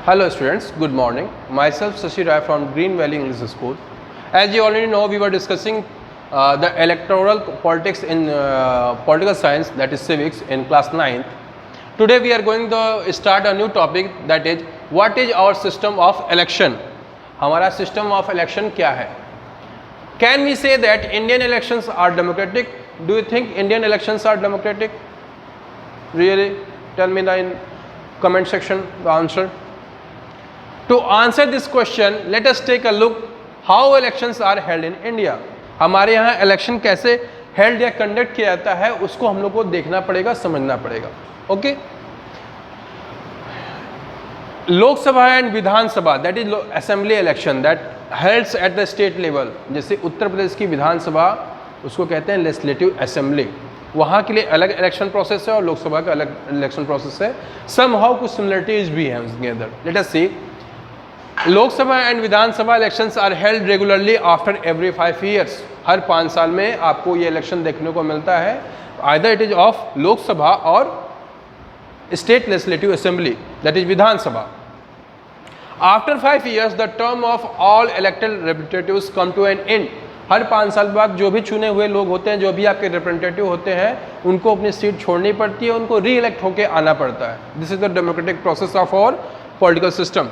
Hello students, good morning. Myself Sashi Rai from Green Valley English School. As you already know, we were discussing the electoral politics in political science, that is civics, in class 9th. Today we are going to start a new topic, that is what is our system of election. हमारा system of election क्या है? Can we say that Indian elections are democratic? Do you think Indian elections are democratic? Really? Tell me in comment section the answer. To answer this question, let us take a look how elections are held in India. हमारे यहाँ election कैसे held या conduct किया जाता है उसको हम लोग को देखना पड़ेगा, समझना पड़ेगा. Okay. Lok Sabha and Vidhan Sabha, that is assembly election that helds at the state level. जैसे उत्तर प्रदेश की विधानसभा उसको कहते हैं लेजिस्लेटिव असेंबली. वहाँ के लिए अलग इलेक्शन प्रोसेस है और लोकसभा का अलग इलेक्शन प्रोसेस है. समहाउ कुछ सिमिलरिटीज भी हैं उसके अंदर. Let us see. Lok Sabha and Vidhan Sabha elections are held regularly after every 5 years. हर 5 साल में आपको ये इलेक्शन देखने को मिलता है. Either it is of Lok Sabha और state legislative assembly, that is Vidhan Sabha. After 5 years the term of all elected representatives come to an end. हर 5 साल बाद जो भी चुने हुए लोग होते हैं, जो भी आपके रिप्रेजेंटेटिव होते हैं, उनको अपनी सीट छोड़नी पड़ती है, उनको री इलेक्ट होकर आना पड़ता है. This is the democratic process of our political system.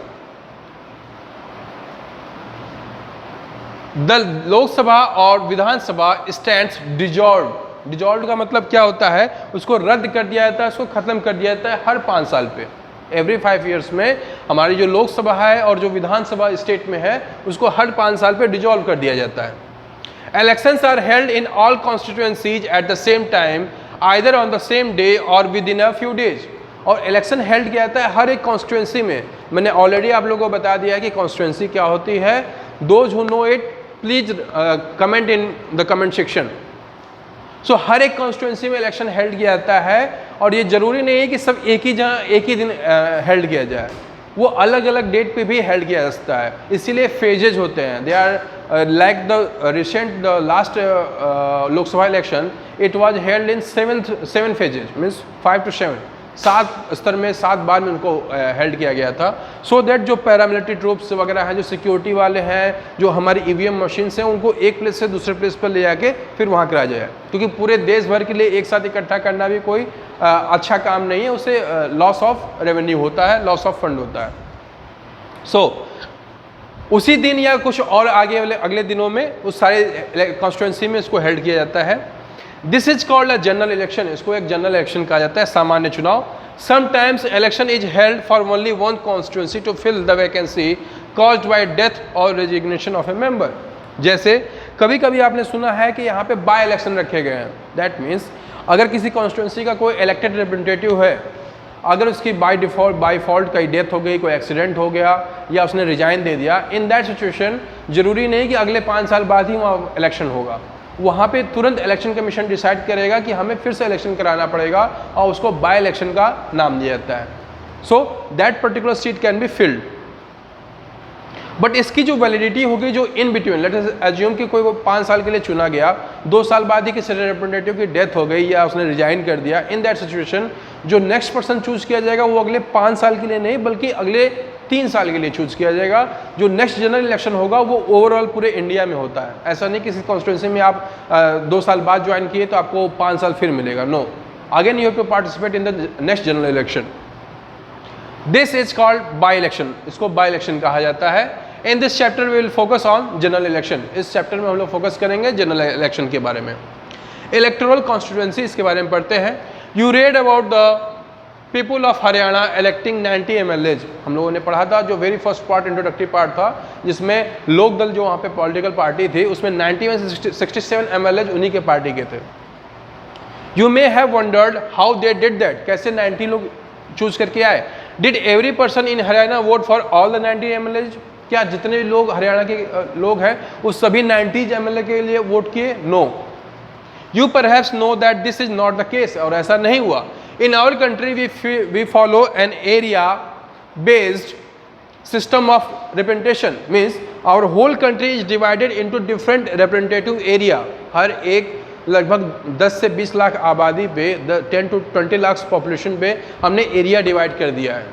The Lok Sabha और विधानसभा स्टैंड्स डिजॉल्व. डिजॉल्व का मतलब क्या होता है? उसको रद्द कर दिया जाता है, उसको खत्म कर दिया जाता है हर 5 साल पे. एवरी 5 years में हमारी जो लोकसभा है और जो विधानसभा स्टेट में है उसको हर 5 साल पे डिजॉल्व कर दिया जाता है. Elections are held in all constituencies at the same time, either on the same day और within a few days. और इलेक्शन हेल्ड किया जाता है हर एक कॉन्स्टिट्यूएंसी में. मैंने ऑलरेडी आप लोगों को बता दिया है कि कॉन्स्टिट्यूएंसी क्या होती है. Those who know it please comment in the comment section. So हर एक कॉन्स्टिट्यूएंसी में इलेक्शन हेल्ड किया जाता है और ये जरूरी नहीं है कि सब एक ही दिन हेल्ड किया जाए. वो अलग अलग डेट पे भी हेल्ड किया जा सकता है. इसीलिए फेजेज होते हैं. They are like the recent the last Lok Sabha election, it was held in 7 phases, means 5 to 7. 7 स्तर में 7 बार में उनको हेल्ड किया गया था. सो दैट जो पैरामिलिट्री ट्रूप्स वगैरह हैं, जो सिक्योरिटी वाले हैं, जो हमारी ईवीएम मशीन्स हैं, उनको एक प्लेस से दूसरे प्लेस पर ले जाके फिर वहाँ कराया जाए. क्योंकि पूरे देश भर के लिए एक साथ इकट्ठा करना भी कोई अच्छा काम नहीं है. उससे लॉस ऑफ रेवेन्यू होता है, लॉस ऑफ फंड होता है. सो उसी दिन या कुछ और आगे वाले अगले दिनों में उस सारे कॉन्स्टिट्यूएंसी में इसको हेल्ड किया जाता है. This is called a general election. इसको एक जनरल इलेक्शन कहा जाता है, सामान्य चुनाव. Sometimes election is held for only one constituency to fill the vacancy caused by death or resignation of a member. जैसे कभी कभी आपने सुना है कि यहाँ पे बाय इलेक्शन रखे गए हैं. दैट मीन्स अगर किसी कॉन्स्टिट्यूएंसी का कोई इलेक्टेड रिप्रेजेंटेटिव है, अगर उसकी बाय फॉल्ट कहीं डेथ हो गई, कोई एक्सीडेंट हो गया या उसने रिजाइन दे दिया, इन दैट सिचुएशन जरूरी नहीं कि अगले 5 साल बाद ही वहाँ इलेक्शन होगा. वहाँ पे तुरंत इलेक्शन कमीशन डिसाइड करेगा कि हमें फिर से इलेक्शन कराना पड़ेगा और उसको बाय इलेक्शन का नाम दिया जाता है. So that particular seat can be filled. But इसकी जो वैलिडिटी होगी जो in between, let us assume कि कोई 5 साल के लिए चुना गया, 2 साल बाद ही किसी रिप्रेजेंटेटिव की डेथ हो गई या उसने रिजाइन कर दिया, इन दैट सिचुएशन जो नेक्स्ट पर्सन चूज किया जाएगा वो अगले 5 साल के लिए नहीं बल्कि अगले 3 साल के लिए चूज किया जाएगा. जो नेक्स्ट जनरल इलेक्शन होगा वो ओवरऑल पूरे इंडिया में होता है. ऐसा नहीं किसी कॉन्स्टिट्यूएंसी में आप 2 साल बाद ज्वाइन किए तो आपको 5 साल फिर मिलेगा. No, again you have to participate in the next general election. This is called by election. इसको बाय इलेक्शन कहा जाता है. In this chapter we will focus on general election. इस चैप्टर में हम लोग फोकस करेंगे जनरल इलेक्शन के बारे में. इलेक्टोरल कॉन्स्टिट्यूएंसी, इसके बारे में पढ़ते हैं. You read about the people of Haryana electing 90 MLAs. हम लोगों ने पढ़ा था, जो very first part introductory part था, जिसमें लोक दल जो वहाँ पे पॉलिटिकल पार्टी थी उसमें 90 में 67 MLAs उन्हीं के पार्टी के थे. You may have wondered how they did that. कैसे 90 लोग चूज करके आए? Did every person in Haryana vote for all the 90 MLAs? क्या जितने भी लोग हरियाणा के लोग हैं वो सभी 90 MLA के लिए वोट किए? No. You perhaps know that this is not the case. और ऐसा नहीं हुआ. In our country we follow an area based system of representation, means our whole country is divided into different representative area. हर एक लगभग 10 से 20 लाख आबादी पे, 10 to 20 lakh population पे हमने एरिया डिवाइड कर दिया है.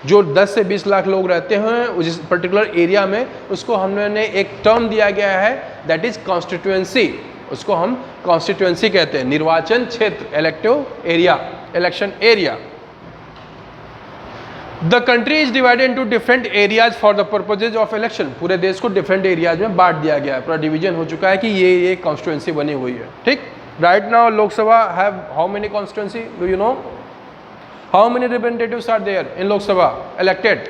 जो 10 से 20 लाख लोग रहते हैं जिस पर्टिकुलर एरिया में, उसको हमने एक टर्म दिया गया है, दैट इज कॉन्स्टिट्यूएंसी। उसको हम कॉन्स्टिट्यूएंसी कहते हैं, निर्वाचन क्षेत्र, elective area, election area. The country is divided into different areas for the purposes of election. पूरे देश को डिफरेंट एरियाज में बांट दिया गया है, पूरा डिवीजन हो चुका है कि ये कॉन्स्टिट्यूएंसी बनी हुई है, ठीक। Right now Lok Sabha have how many constituency, do you know? How many representatives are there in Lok Sabha elected?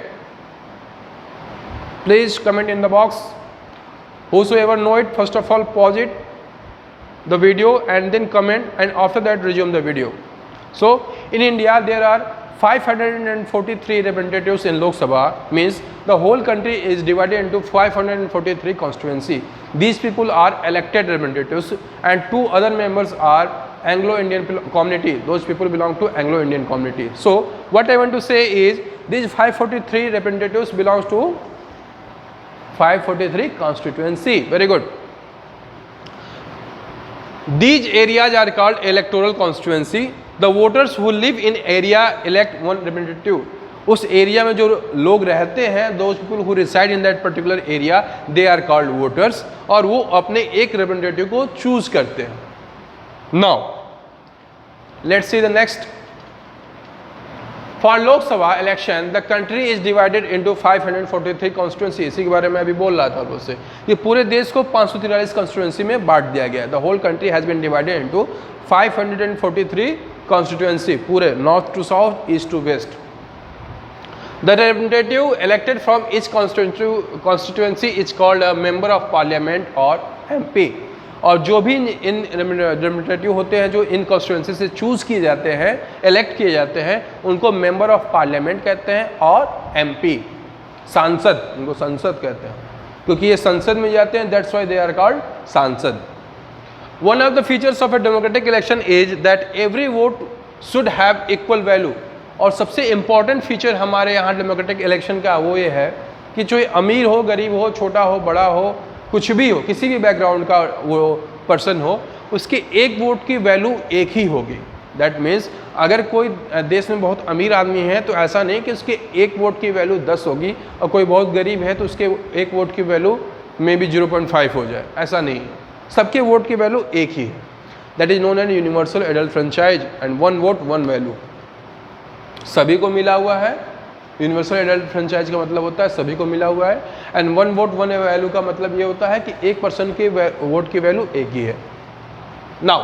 Please comment in the box. Whosoever know it, first of all pause it the video and then comment, and after that resume the video. So in India there are 543 representatives in Lok Sabha, means the whole country is divided into 543 constituency. These people are elected representatives, and 2 other members are Anglo-Indian community. Those people belong to Anglo-Indian community. So what I want to say is these 543 representatives belongs to 543 constituency. Very good. These areas are called electoral constituency. The voters who live in area elect one representative. उस area में जो लोग रहते हैं, those people who reside in that particular area, they are called voters, और वो अपने एक representative को choose करते हैं. Now, let's see the next. For Lok Sabha election, the country is divided into 543 constituency. इसी के बारे में अभी बोल रहा था आप उससे, ये पूरे देश को 543 constituency में बांट दिया गया है. The whole country has been divided into 543 constituency, पूरे north to south, east to west. The representative elected from each constituency is called a member of parliament or MP. और जो भी इन रिप्रेजेंटेटिव होते हैं जो इन कॉन्स्टिट्यूएंसी से choose किए जाते हैं, इलेक्ट किए जाते हैं, उनको मेंबर ऑफ पार्लियामेंट कहते हैं, और एमपी सांसद, उनको संसद कहते हैं, क्योंकि ये संसद में जाते हैं, that's why they are called sansad. One of the features of a democratic election is that every vote should have equal value. और सबसे इंपॉर्टेंट फीचर हमारे यहाँ डेमोक्रेटिक इलेक्शन का वो ये है कि जो अमीर हो, गरीब हो, छोटा हो, बड़ा हो, कुछ भी हो, किसी भी बैकग्राउंड का वो पर्सन हो, उसके एक वोट की वैल्यू एक ही होगी. दैट मीन्स अगर कोई देश में बहुत अमीर आदमी है तो ऐसा नहीं कि उसके एक वोट की वैल्यू 10 होगी, और कोई बहुत गरीब है तो उसके एक वोट की वैल्यू मे बी 0.5 हो जाए, ऐसा नहीं है. सबके वोट की वैल्यू एक ही है. That is known as universal adult franchise and one vote one value. सभी को मिला हुआ है. यूनिवर्सल एडल्ट फ्रेंचाइज का मतलब होता है सभी को मिला हुआ है, and one vote one value का मतलब ये होता है कि एक पर्सन के वोट की वैल्यू एक ही है. Now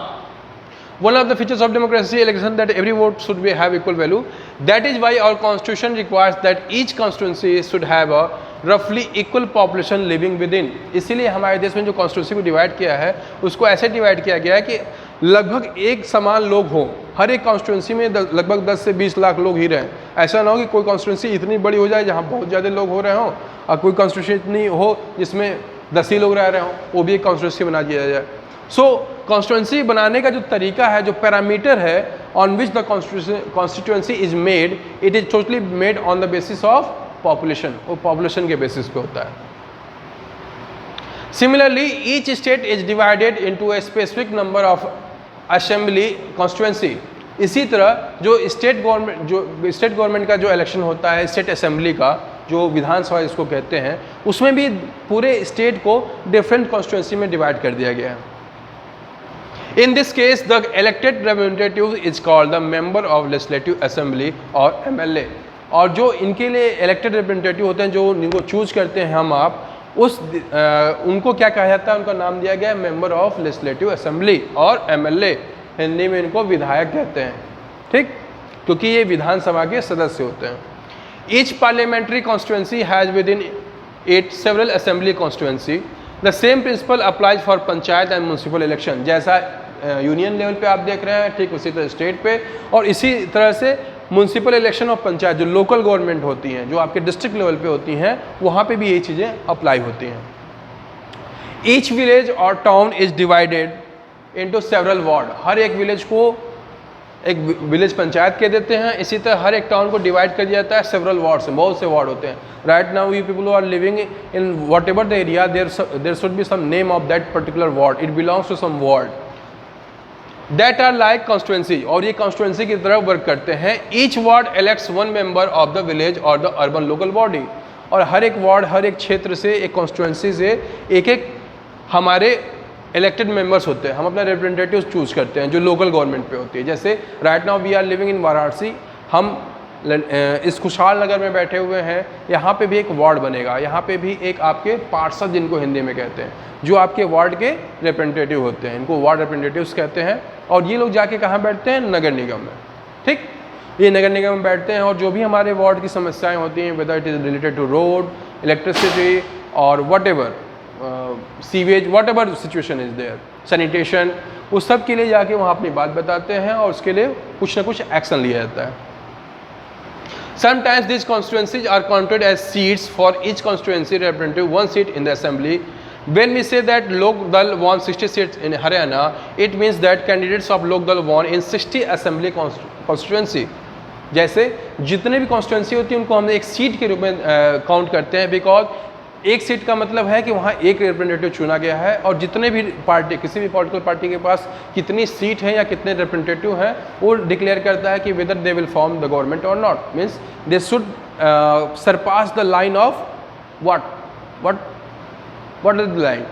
one of the features of democracy election that every vote should be have equal value. That is why our constitution requires that each constituency should have a रफली equal population living within. इसीलिए हमारे देश में जो constituency को divide किया है उसको ऐसे डिवाइड किया गया है कि लगभग एक समान लोग हों. हर एक कॉन्स्टिट्यूंसी में लगभग 10 से 20 लाख लोग ही रहें. ऐसा ना हो कि कोई कॉन्स्टिट्यूंसी इतनी बड़ी हो जाए जहाँ बहुत ज़्यादा लोग हो रहे हों, और कोई कॉन्स्टिट्यूंसी इतनी हो जिसमें 10 ही लोग रह रहे हों, वो भी एक कॉन्स्टिट्यूंसी बना दिया जाए. सो कॉन्स्टिट्यूंसी बनाने का जो तरीका है, जो पैरामीटर है on which the constituency is made, it is totally made on the basis of population. वो पॉपुलेशन के बेसिस पे होता है. Similarly, each state is divided into a specific number of assembly constituency. इसी तरह जो स्टेट गवर्नमेंट का जो इलेक्शन होता है, स्टेट असेंबली का, जो विधानसभा इसको कहते हैं, उसमें भी पूरे स्टेट को डिफरेंट कॉन्स्टिट्यूंसी में डिवाइड कर दिया गया है. In this case, the elected representative is called the member of legislative assembly और MLA. और जो इनके लिए इलेक्टेड रिप्रेजेंटेटिव होते हैं, जो इनको चूज करते हैं हम आप, उनको क्या कहा जाता है, उनका नाम दिया गया है मेंबर ऑफ लेजिस्लेटिव असेंबली और MLA. हिंदी में इनको विधायक कहते हैं, ठीक, क्योंकि ये विधानसभा के सदस्य होते हैं. Each parliamentary constituency has within it several assembly constituency. The same principle applies for panchayat and municipal election. जैसा यूनियन लेवल पे आप देख रहे हैं, ठीक उसी तरह स्टेट पे, और इसी तरह से म्यूनसिपल इलेक्शन और पंचायत जो लोकल गवर्नमेंट होती हैं, जो आपके डिस्ट्रिक्ट लेवल पे होती हैं, वहाँ पे भी ये चीज़ें अप्लाई होती हैं. ईच विलेज और town is divided into several ward. हर एक विलेज को एक विलेज पंचायत कह देते हैं. इसी तरह हर एक टाउन को डिवाइड कर दिया जाता है सेवरल वार्ड्स में. बहुत से वार्ड होते हैं. Right now you people are living in whatever the area, there should be some name of that particular ward. It belongs to some ward. That are like constituency, और ये constituency की तरह work करते हैं। Each ward elects one member of the village or the urban local body, और हर एक ward, हर एक क्षेत्र से, एक कॉन्स्टिट्यूंसी से एक एक हमारे इलेक्टेड मेंबर्स होते हैं। हम अपना रिप्रेजेंटेटिव चूज करते हैं जो लोकल गवर्नमेंट पे होती है। जैसे right now we are living in Varanasi, हम इस खुशहाल नगर में बैठे हुए हैं। यहाँ पे भी एक वार्ड बनेगा, यहाँ पे भी एक आपके पार्षद, जिनको हिंदी में कहते हैं, जो आपके वार्ड के रिप्रेजेंटेटिव होते हैं, इनको वार्ड रिप्रेजेंटेटिव्स कहते हैं। और ये लोग जाके कहाँ बैठते हैं? नगर निगम में। ठीक, ये नगर निगम में बैठते हैं और जो भी हमारे वार्ड की समस्याएं होती हैं, whether it is related to road, electricity और whatever, sewage, whatever situation is there, sanitation, उस सब के लिए जाके वहाँ अपनी बात बताते हैं और उसके लिए कुछ ना कुछ एक्शन लिया जाता है। Sometimes these constituencies are counted as seats for each constituency representing one seat in the assembly. When we say that Lok Dal won 60 seats in Haryana, it means that candidates of Lok Dal won in 60 assembly constituency. जैसे जितने भी constituency होती है उनको हम एक seat के रूप में काउंट करते हैं, बिकॉज एक सीट का मतलब है कि वहाँ एक रिप्रेजेंटेटिव चुना गया है, और जितने भी पार्टी, किसी भी पॉलिटिकल पार्टी के पास कितनी सीट है या कितने रिप्रेजेंटेटिव हैं, वो डिक्लेयर करता है कि whether they will form the government और not. Means they should surpass the line of what is the line,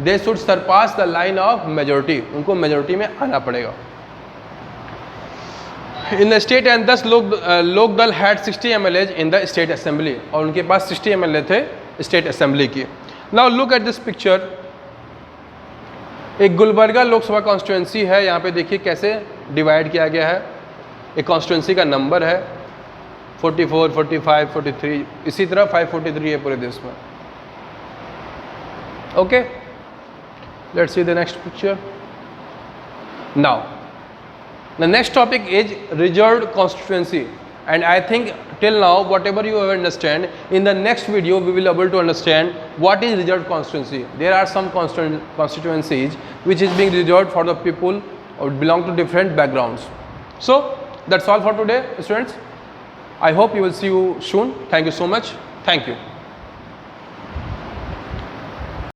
they should surpass the line of majority, उनको मेजोरिटी में आना पड़ेगा। इन द स्टेट एंड दस लोक दल had 60 MLAs in the state assembly, और उनके पास 60 MLA थे स्टेट असेंबली की। Now look at this picture, एक गुलबर्गा लोकसभा कॉन्स्टिट्यूंसी है। यहाँ पे देखिए कैसे डिवाइड किया गया है। एक कॉन्स्टिट्यूंसी का नंबर है 44, 45, 43, इसी तरह 543 है पूरे देश में। Okay, let's see the next picture. Now the next topic is reserved constituency, and I think till now whatever you have understand, in the next video we will able to understand what is reserved constituency. There are some constituencies which is being reserved for the people who belong to different backgrounds. So that's all for today, students. I hope you will see you soon. Thank you so much. Thank you.